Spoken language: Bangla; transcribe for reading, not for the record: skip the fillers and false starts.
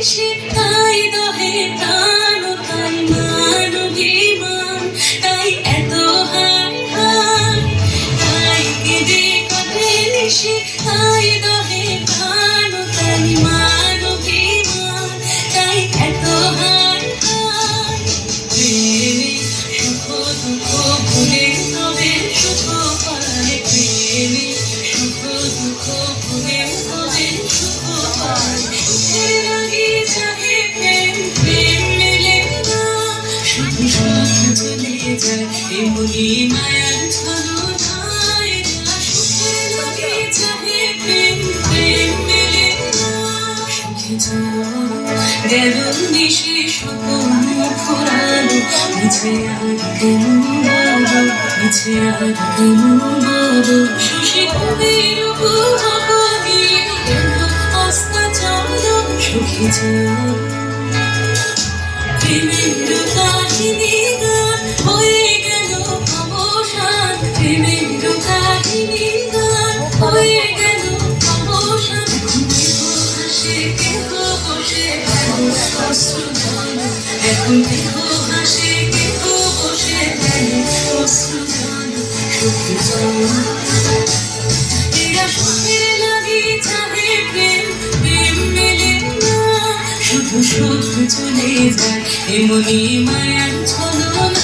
নিশি তাই দহে প্রাণ তাই মান অভিমান তাই এত হায় হায় তাই কেঁদে কাঁদে নিশি তাই দহে প্রাণ তাই মান অভিমান তাই এত হায় হায় প্রেমে সুখ দুঃখ ভুলে তবে সুখ পায় প্রেমে সুখ দুঃখ ভুলে তবে সুখ পায় সুখের লাগি চাহে প্রেম প্রেম মেলে না শুধু সুখ চলে যায় এমনি মায়ার ছলনায় না সুখের লাগি চাহে প্রেম প্রেম মেলে না সুখে গেল নিশি স্বপ্ন ফুরালো মিছে আর কেমন বলো মিছে আর কেমন বলো শশী কবির বুঝি গেল আস্তা চলো সুখে প্রেমের কাহিনী গান হয়ে গেল অবসান প্রেমের কাহিনী গান হয়ে গেল অবসান কেহ হাসে কেহ বসে অশ্রুধান এখন কেহ হাসে কেহ বসে অশ্রুধান সুখে এরা সুখের লাগি চাহে প্রেম প্রেম মেলে না শুধু সুখ চলে যায় এমনি মায়ার ছলনা